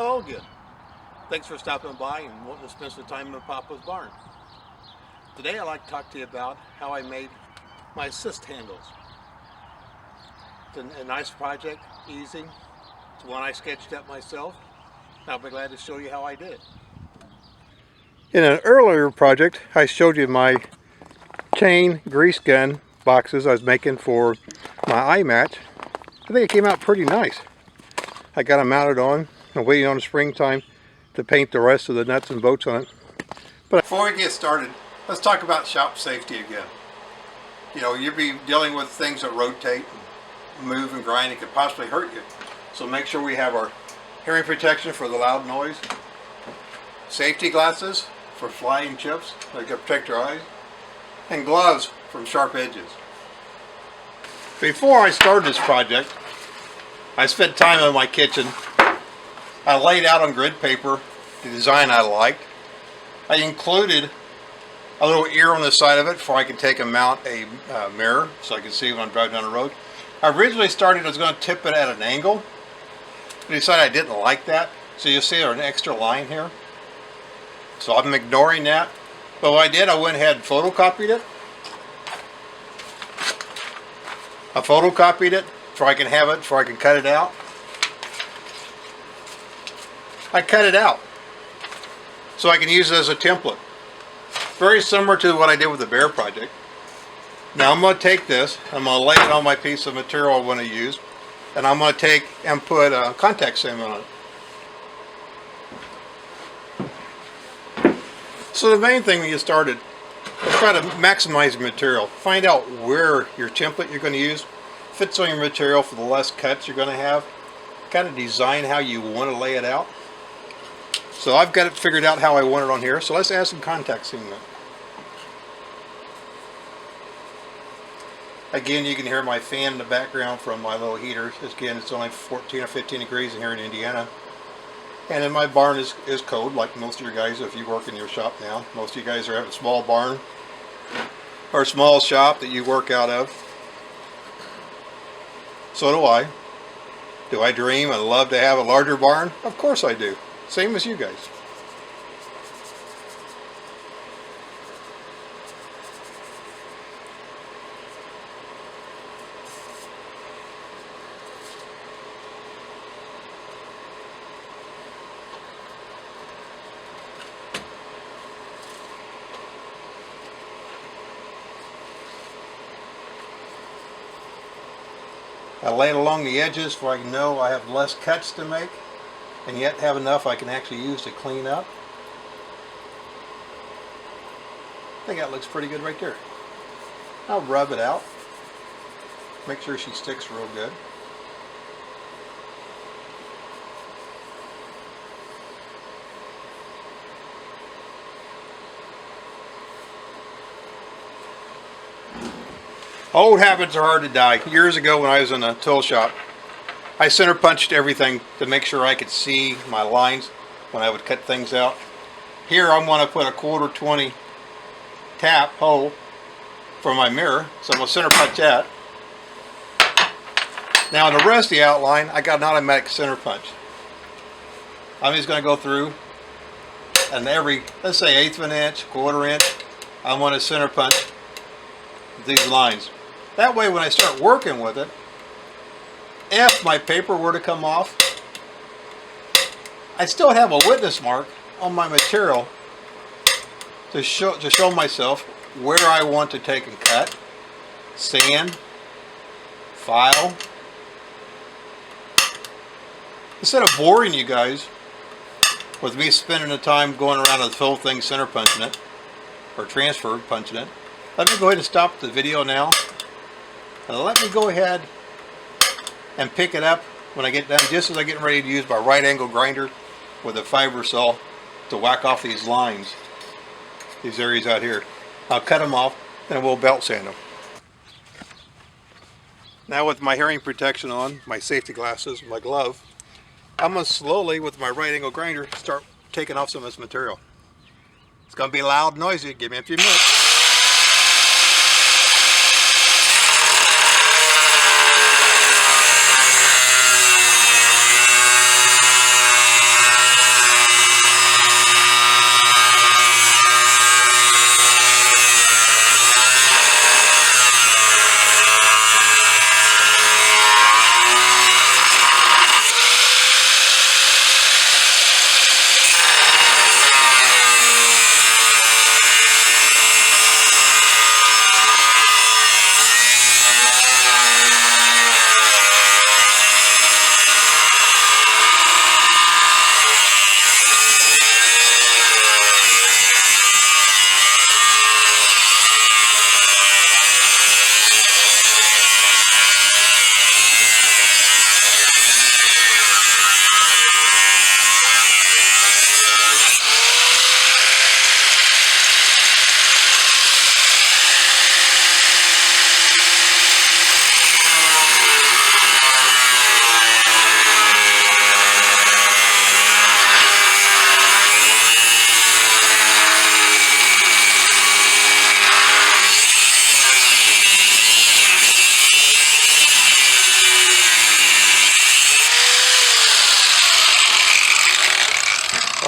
Oh, good. Thanks for stopping by and wanting to spend some time in Papa's barn. Today I'd like to talk to you about how I made my assist handles. It's a nice project, easy. It's one I sketched up myself. I'll be glad to show you how I did it. In an earlier project, I showed you my chain grease gun boxes I was making for my iMatch. I think it came out pretty nice. I got them mounted on. I'm waiting on the springtime to paint the rest of the nuts and bolts on it. But before we get started, let's talk about shop safety again. You know, you'll be dealing with things that rotate, move and grind, and could possibly hurt you. So make sure we have our hearing protection for the loud noise, safety glasses for flying chips that can protect your eyes, and gloves from sharp edges. Before I started this project, I spent time in my kitchen. I laid out on grid paper the design I liked. I included a little ear on the side of it before I could take and mount a mirror so I could see when I'm driving down the road. I originally started, I was going to tip it at an angle. I decided I didn't like that. So you'll see there's an extra line here. So I'm ignoring that. But what I did, I went ahead and photocopied it. I photocopied it before I can have it, before I can cut it out. I cut it out so I can use it as a template. Very similar to what I did with the bear project. Now I'm going to take this, I'm going to lay it on my piece of material I want to use, and I'm going to take and put a contact cement on it. So the main thing when you started is try to maximize your material. Find out where your template you're going to use fits on your material for the less cuts you're going to have. Kind of design how you want to lay it out. So I've got it figured out how I want it on here. So let's add some contact cement. Again, you can hear my fan in the background from my little heater. Again, it's only 14 or 15 degrees here in Indiana. And then my barn is cold, like most of your guys if you work in your shop now. Most of you guys are having a small barn or a small shop that you work out of. So do I. Do I dream and love to have a larger barn? Of course I do. Same as you guys. I lay it along the edges where I know I have less cuts to make and yet have enough I can actually use to clean up. I think that looks pretty good right there. I'll rub it out. Make sure she sticks real good. Old habits are hard to die. Years ago when I was in a tool shop, I center punched everything to make sure I could see my lines when I would cut things out. Here I want to put a 1/4-20 tap hole for my mirror, so I'm going to center punch that. Now in the rest of the outline, I got an automatic center punch. I'm just going to go through and every, let's say 1/8 of an inch, 1/4 inch, I want to center punch these lines. That way when I start working with it, if my paper were to come off, I still have a witness mark on my material to show myself where I want to take and cut, sand, file. Instead of boring you guys with me spending the time going around the whole thing center punching it, or transfer punching it, let me go ahead and stop the video now, and let me go ahead and pick it up when I get done, just as I'm getting ready to use my right angle grinder with a fiber saw to whack off these lines, these areas out here. I'll cut them off and we'll belt sand them. Now with my hearing protection on, my safety glasses, my glove, I'm going to slowly, with my right angle grinder, start taking off some of this material. It's going to be loud and noisy. Give me a few minutes.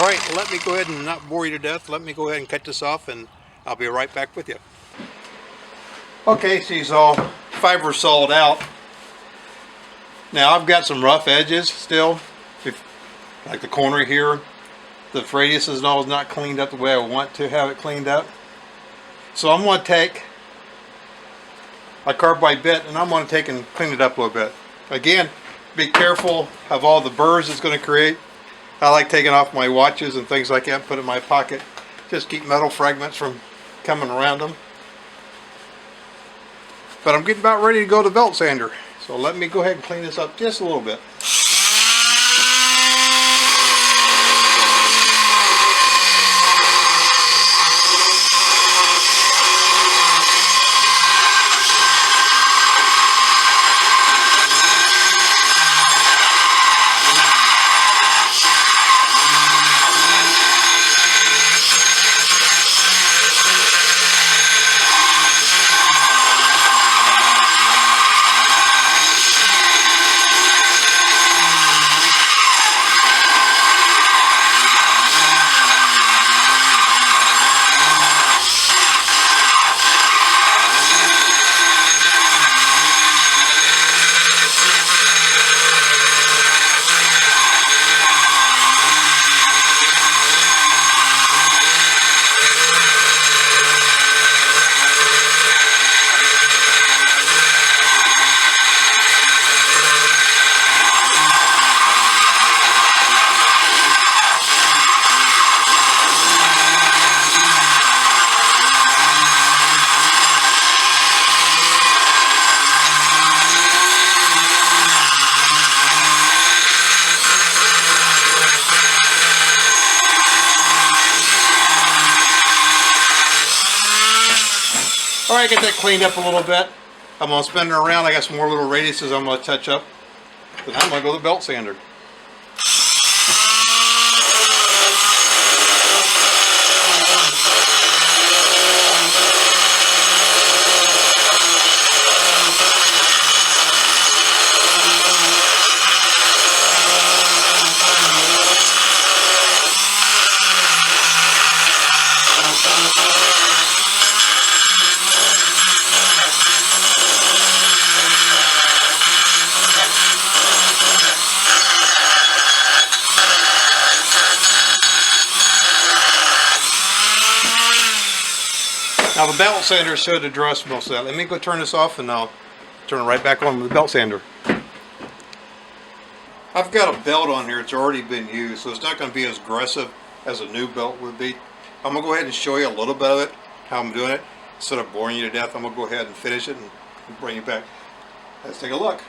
Alright, let me go ahead and not bore you to death. Let me go ahead and cut this off and I'll be right back with you. Okay, so these all fiber sawed out. Now I've got some rough edges still, like the corner here. The radius is all not cleaned up the way I want to have it cleaned up. So I'm going to take a carbide bit and I'm going to take and clean it up a little bit. Again, be careful of all the burrs it's going to create. I like taking off my watches and things like that and put it in my pocket. Just keep metal fragments from coming around them. But I'm getting about ready to go to the belt sander. So let me go ahead and clean this up just a little bit. Alright, get that cleaned up a little bit. I'm going to spin it around. I got some more little radiuses I'm going to touch up. Then I'm going to go to the belt sander. Now the belt sander should address most of that. Let me go turn this off and I'll turn it right back on with the belt sander. I've got a belt on here. It's already been used, so it's not going to be as aggressive as a new belt would be. I'm going to go ahead and show you a little bit of it, how I'm doing it. Instead of boring you to death, I'm going to go ahead and finish it and bring you back. Let's take a look.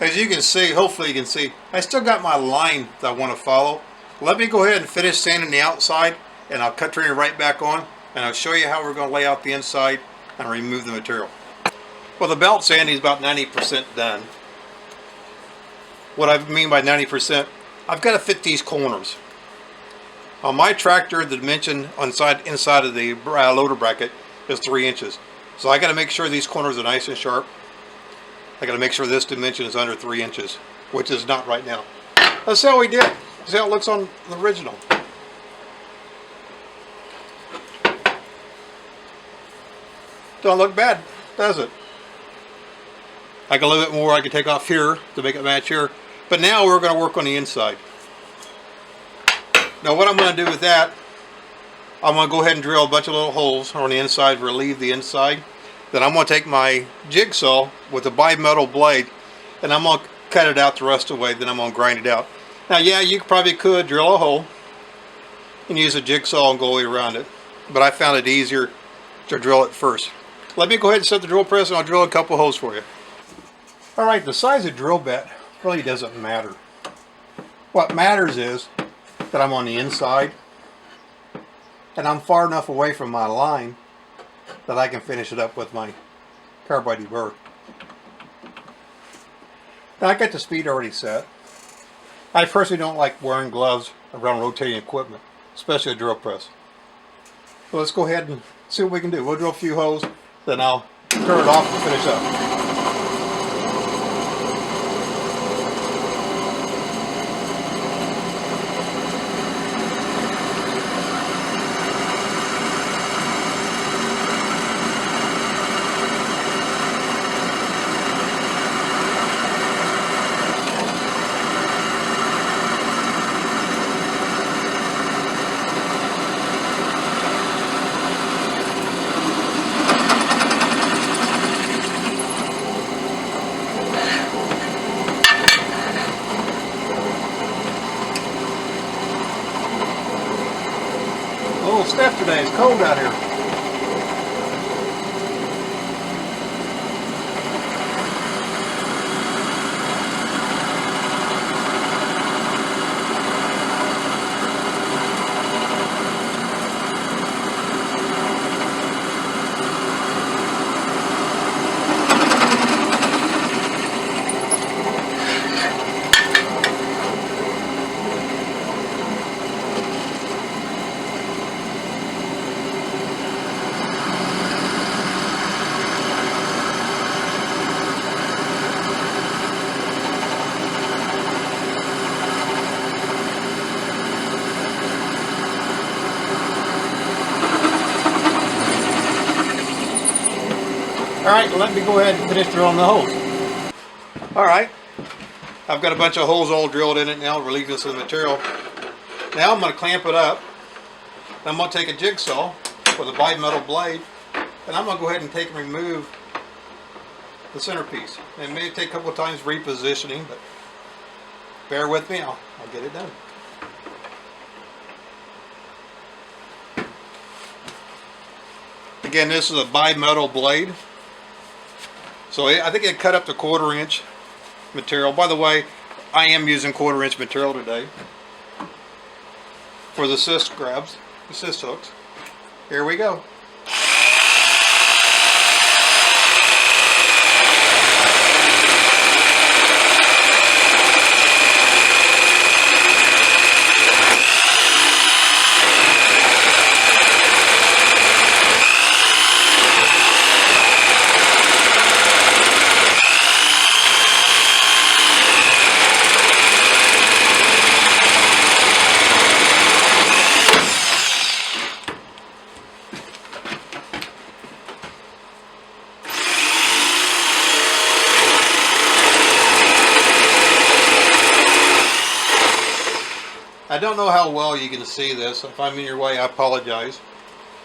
As you can see, hopefully you can see, I still got my line that I want to follow. Let me go ahead and finish sanding the outside and I'll turn it right back on and I'll show you how we're going to lay out the inside and remove the material. Well, the belt sanding is about 90% done. What I mean by 90%, I've got to fit these corners. On my tractor, the dimension inside of the loader bracket is 3 inches. So I got to make sure these corners are nice and sharp. I got to make sure this dimension is under 3 inches, which is not right now. Let's see how we did. See how it looks on the original. Don't look bad, does it? I got a little bit more I can take off here to make it match here. But now we're going to work on the inside. Now what I'm going to do with that, I'm going to go ahead and drill a bunch of little holes on the inside, relieve the inside. Then I'm going to take my jigsaw with a bimetal blade and I'm going to cut it out the rest of the way, then I'm going to grind it out. Now yeah, you probably could drill a hole and use a jigsaw and go around it, but I found it easier to drill it first. Let me go ahead and set the drill press and I'll drill a couple holes for you. Alright, the size of drill bit really doesn't matter. What matters is that I'm on the inside and I'm far enough away from my line that I can finish it up with my carbide deburr. Now I got the speed already set. I personally don't like wearing gloves around rotating equipment, especially a drill press. So let's go ahead and see what we can do. We'll drill a few holes, then I'll turn it off and finish up. A little stiff today, it's cold out here. Alright, let me go ahead and finish drilling the holes. Alright, I've got a bunch of holes all drilled in it now, relieve this of the material. Now I'm going to clamp it up. I'm going to take a jigsaw with a bimetal blade and I'm going to go ahead and take and remove the centerpiece. It may take a couple of times repositioning, but bear with me, I'll get it done. Again, this is a bimetal blade. So I think it cut up to 1/4 inch material. By the way, I am using 1/4 inch material today for the assist grabs, assist hooks. Here we go. I don't know how well you can see this. If I'm in your way, I apologize.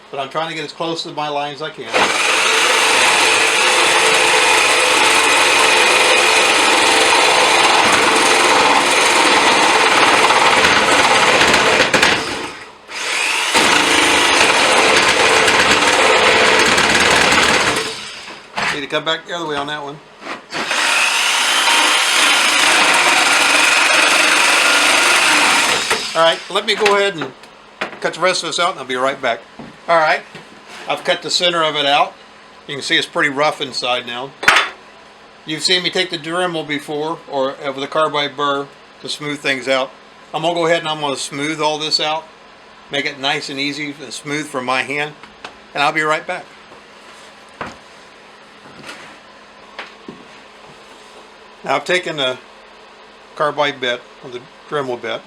But I'm trying to get as close to my line as I can. Need to come back the other way on that one. Alright, let me go ahead and cut the rest of this out and I'll be right back. Alright, I've cut the center of it out. You can see it's pretty rough inside now. You've seen me take the Dremel before, or with a carbide burr to smooth things out. I'm going to go ahead and I'm going to smooth all this out. Make it nice and easy and smooth for my hand. And I'll be right back. Now I've taken the carbide bit, or the Dremel bit,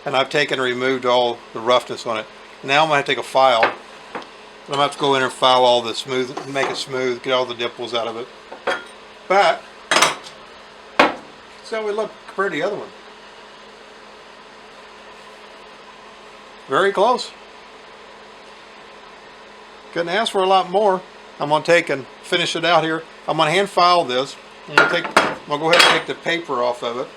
and I've taken and removed all the roughness on it. Now I'm going to take a file, and I'm going to have to go in and file all the smooth, make it smooth, get all the dimples out of it. But, see how we look compared to the other one. Very close. Couldn't ask for a lot more. I'm going to take and finish it out here. I'm going to hand file this. I'm going to go ahead and take the paper off of it.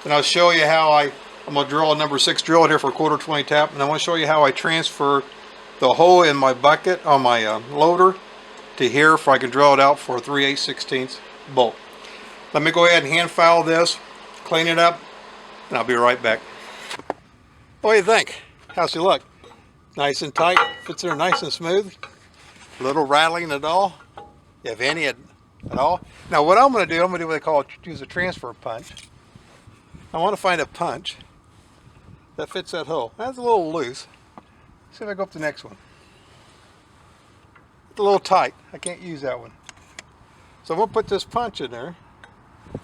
And I'll show you how I'm going to drill a number 6 drill here for a 1/4 tap. And I want to show you how I transfer the hole in my bucket on my loader to here if I can drill it out for a 3/8/16 bolt. Let me go ahead and hand file this, clean it up, and I'll be right back. What do you think? How's it look? Nice and tight, fits there nice and smooth. Little rattling at all, if any at all. Now what I'm going to do, I'm going to do what they call use a transfer punch. I want to find a punch that fits that hole. That's a little loose. See if I go up to the next one. It's a little tight. I can't use that one. So I'm going to put this punch in there.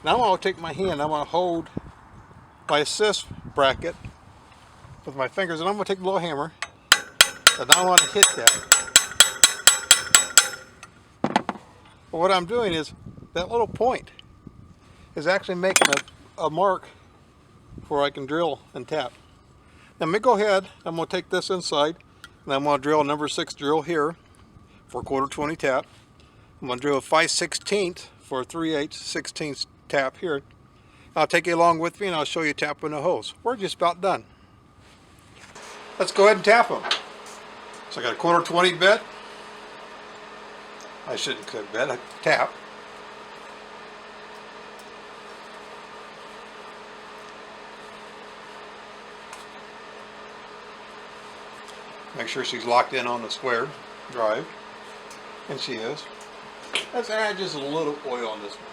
Now I'm going to take my hand. I'm going to hold my assist bracket with my fingers, and I'm going to take the little hammer, and I want to hit that. But what I'm doing is that little point is actually making a mark where I can drill and tap. Now let me go ahead. I'm going to take this inside, and I'm going to drill a number 6 drill here for a 1/4 tap. I'm going to drill a 5/16 for a 3/8/16 tap here. I'll take you along with me and I'll show you tapping the holes. We're just about done. Let's go ahead and tap them. So I got a 1/4 bit. I shouldn't could bit, I tap. Make sure she's locked in on the square drive. And she is. Let's add just a little oil on this one.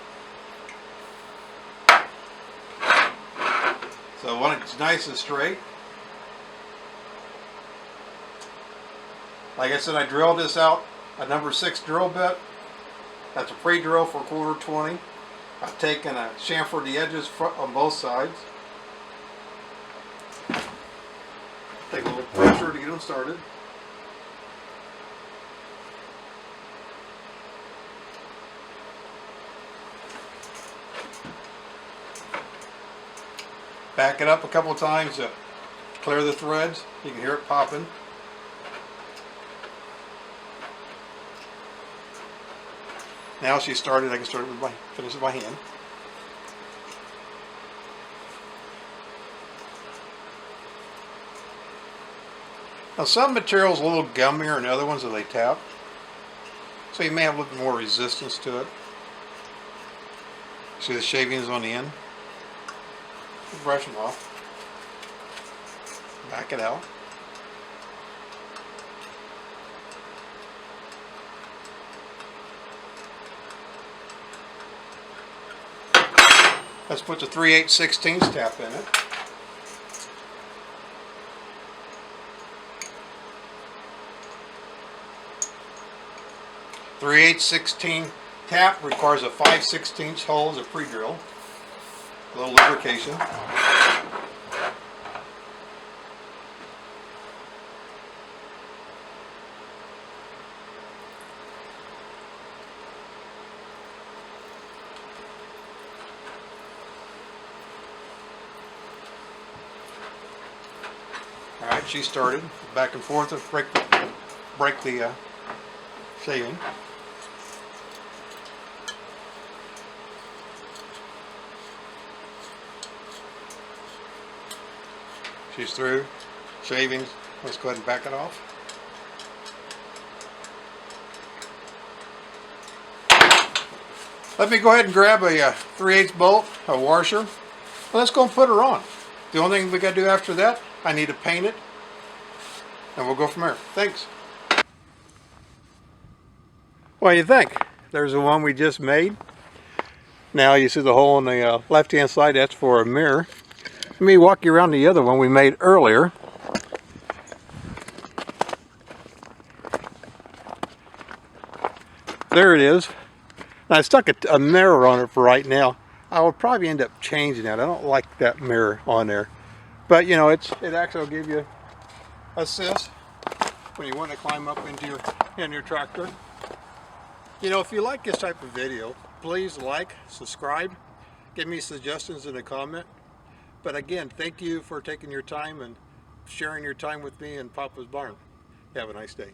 So when it's nice and straight, like I said, I drilled this out a number 6 drill bit. That's a pre-drill for a 1/4. I've taken a chamfered the edges on both sides. Take a little pressure to get them started. Back it up a couple of times to clear the threads. You can hear it popping. Now she's started, I can start it with finish it by hand. Now some materials are a little gummier than other ones that they tap, so you may have a little bit more resistance to it. See the shavings on the end? Brush them off. Back it out. Let's put the 3/8/16 tap in it. .3/8/16 tap requires a 5/16 hole as a pre-drill. A little lubrication. Alright, she started back and forth to break the shaving. She's through shavings. Let's go ahead and back it off. Let me go ahead and grab a 3/8 bolt, a washer. Let's go and put her on. The only thing we got to do after that, I need to paint it, and we'll go from there. Thanks. What do you think? There's the one we just made. Now you see the hole on the left-hand side. That's for a mirror. Let me walk you around the other one we made earlier. There it is. And I stuck a mirror on it for right now. I will probably end up changing that. I don't like that mirror on there. But you know, it actually will give you assist when you want to climb up into your tractor. You know, if you like this type of video, please like, subscribe, give me suggestions in a comment. But again, thank you for taking your time and sharing your time with me in Papa's Barn. Have a nice day.